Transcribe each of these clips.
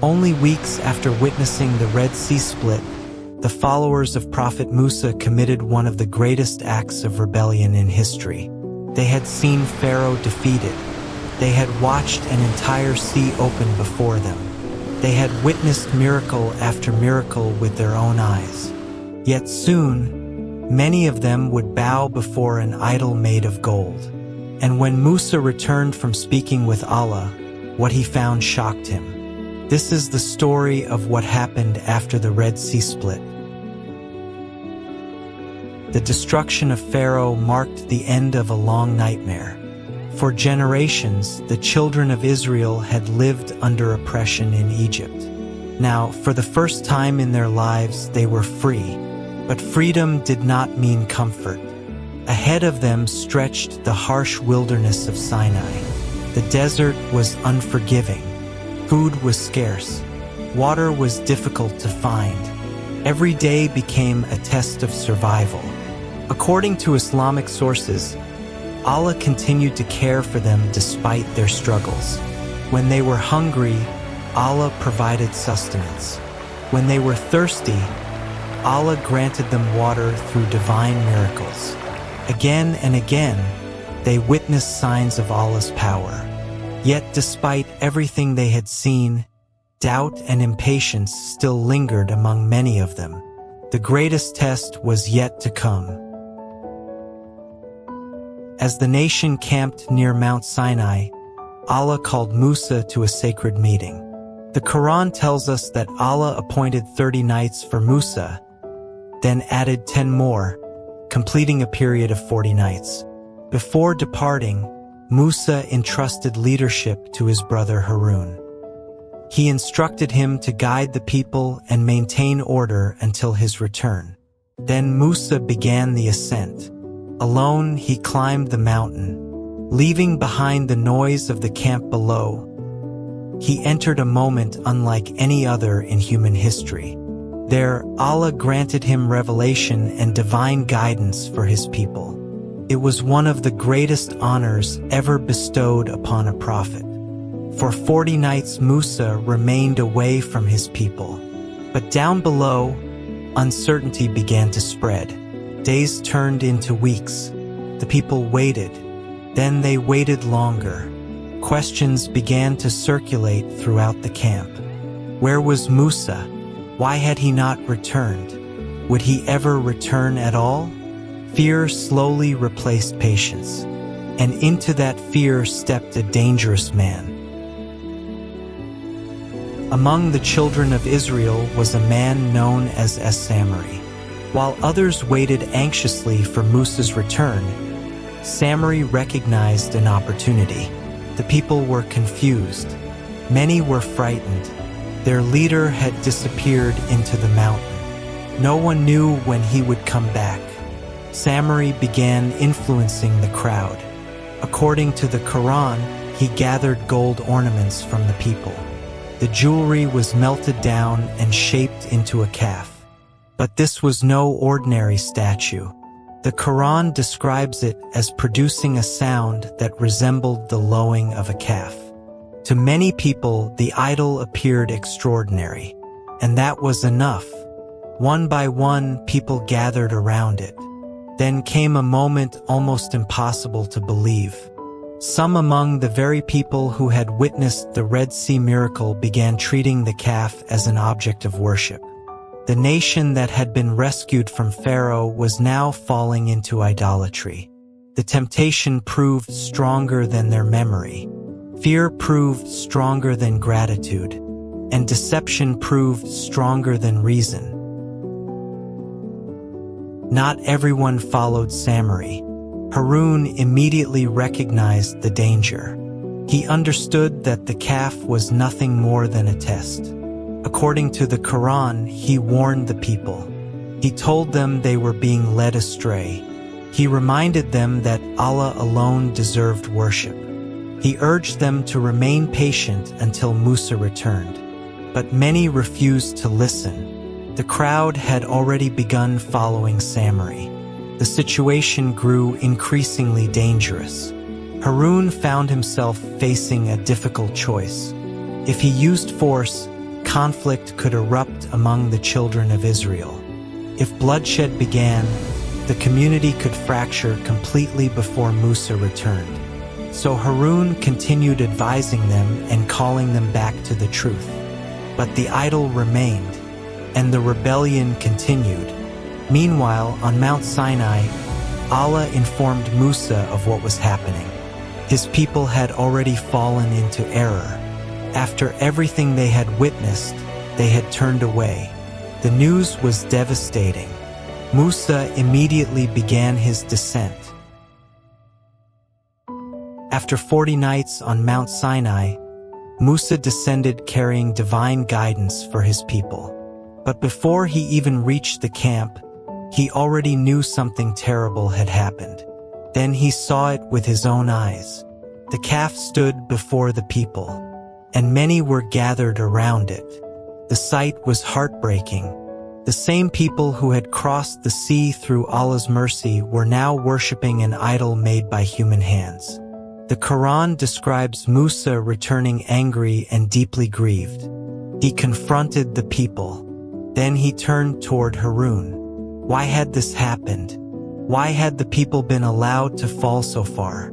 Only weeks after witnessing the Red Sea split, the followers of Prophet Musa committed one of the greatest acts of rebellion in history. They had seen Pharaoh defeated. They had watched an entire sea open before them. They had witnessed miracle after miracle with their own eyes. Yet soon, many of them would bow before an idol made of gold. And when Musa returned from speaking with Allah, what he found shocked him. This is the story of what happened after the Red Sea split. The destruction of Pharaoh marked the end of a long nightmare. For generations, the children of Israel had lived under oppression in Egypt. Now, for the first time in their lives, they were free. But freedom did not mean comfort. Ahead of them stretched the harsh wilderness of Sinai. The desert was unforgiving. Food was scarce. Water was difficult to find. Every day became a test of survival. According to Islamic sources, Allah continued to care for them despite their struggles. When they were hungry, Allah provided sustenance. When they were thirsty, Allah granted them water through divine miracles. Again and again, they witnessed signs of Allah's power. Yet despite everything they had seen, doubt and impatience still lingered among many of them. The greatest test was yet to come. As the nation camped near Mount Sinai, Allah called Musa to a sacred meeting. The Quran tells us that Allah appointed 30 nights for Musa, then added 10 more, completing a period of 40 nights. Before departing, Musa entrusted leadership to his brother Harun. He instructed him to guide the people and maintain order until his return. Then Musa began the ascent. Alone, he climbed the mountain, leaving behind the noise of the camp below. He entered a moment unlike any other in human history. There, Allah granted him revelation and divine guidance for his people. It was one of the greatest honors ever bestowed upon a prophet. For 40 nights Musa remained away from his people. But down below, uncertainty began to spread. Days turned into weeks. The people waited. Then they waited longer. Questions began to circulate throughout the camp. Where was Musa? Why had he not returned? Would he ever return at all? Fear slowly replaced patience, and into that fear stepped a dangerous man. Among the children of Israel was a man known as Samiri. While others waited anxiously for Musa's return, Samiri recognized an opportunity. The people were confused. Many were frightened. Their leader had disappeared into the mountain. No one knew when he would come back. Samiri began influencing the crowd. According to the Quran, he gathered gold ornaments from the people. The jewelry was melted down and shaped into a calf. But this was no ordinary statue. The Quran describes it as producing a sound that resembled the lowing of a calf. To many people, the idol appeared extraordinary, and that was enough. One by one, people gathered around it. Then came a moment almost impossible to believe. Some among the very people who had witnessed the Red Sea miracle began treating the calf as an object of worship. The nation that had been rescued from Pharaoh was now falling into idolatry. The temptation proved stronger than their memory. Fear proved stronger than gratitude, and deception proved stronger than reason. Not everyone followed Samiri. Harun immediately recognized the danger. He understood that the calf was nothing more than a test. According to the Quran, he warned the people. He told them they were being led astray. He reminded them that Allah alone deserved worship. He urged them to remain patient until Musa returned. But many refused to listen. The crowd had already begun following Samiri. The situation grew increasingly dangerous. Harun found himself facing a difficult choice. If he used force, conflict could erupt among the children of Israel. If bloodshed began, the community could fracture completely before Musa returned. So Harun continued advising them and calling them back to the truth. But the idol remained, and the rebellion continued. Meanwhile, on Mount Sinai, Allah informed Musa of what was happening. His people had already fallen into error. After everything they had witnessed, they had turned away. The news was devastating. Musa immediately began his descent. After 40 nights on Mount Sinai, Musa descended carrying divine guidance for his people. But before he even reached the camp, he already knew something terrible had happened. Then he saw it with his own eyes. The calf stood before the people, and many were gathered around it. The sight was heartbreaking. The same people who had crossed the sea through Allah's mercy were now worshipping an idol made by human hands. The Quran describes Musa returning angry and deeply grieved. He confronted the people. Then he turned toward Harun. Why had this happened? Why had the people been allowed to fall so far?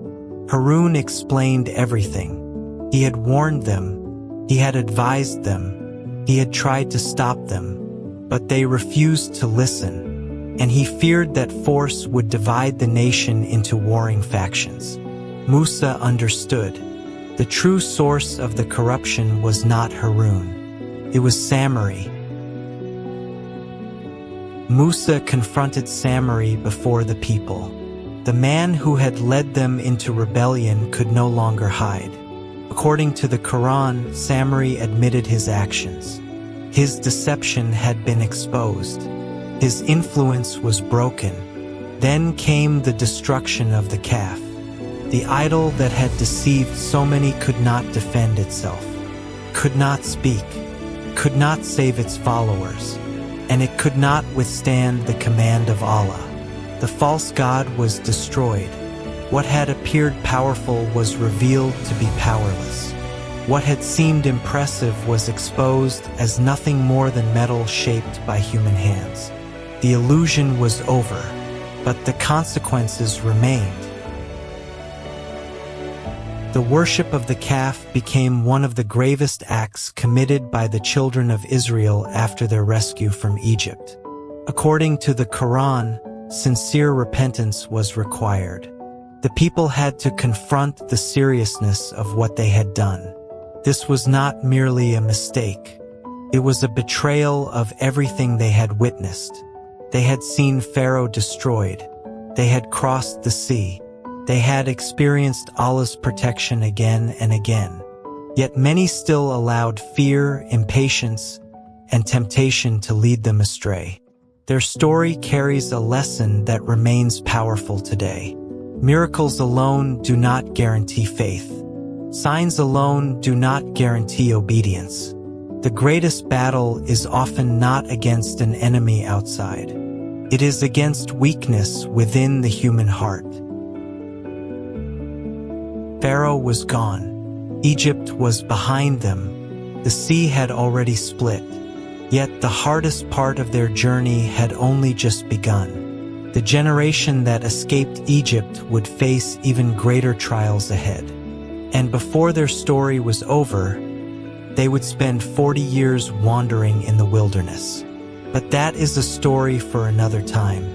Harun explained everything. He had warned them. He had advised them. He had tried to stop them. But they refused to listen. And he feared that force would divide the nation into warring factions. Musa understood. The true source of the corruption was not Harun. It was Samiri. Musa confronted Samiri before the people. The man who had led them into rebellion could no longer hide. According to the Quran, Samiri admitted his actions. His deception had been exposed. His influence was broken. Then came the destruction of the calf. The idol that had deceived so many could not defend itself, could not speak, could not save its followers, and it could not withstand the command of Allah. The false god was destroyed. What had appeared powerful was revealed to be powerless. What had seemed impressive was exposed as nothing more than metal shaped by human hands. The illusion was over, but the consequences remained. The worship of the calf became one of the gravest acts committed by the children of Israel after their rescue from Egypt. According to the Quran, sincere repentance was required. The people had to confront the seriousness of what they had done. This was not merely a mistake. It was a betrayal of everything they had witnessed. They had seen Pharaoh destroyed. They had crossed the sea. They had experienced Allah's protection again and again. Yet many still allowed fear, impatience, and temptation to lead them astray. Their story carries a lesson that remains powerful today. Miracles alone do not guarantee faith. Signs alone do not guarantee obedience. The greatest battle is often not against an enemy outside. It is against weakness within the human heart. Pharaoh was gone. Egypt was behind them. The sea had already split. Yet the hardest part of their journey had only just begun. The generation that escaped Egypt would face even greater trials ahead. And before their story was over, they would spend 40 years wandering in the wilderness. But that is a story for another time.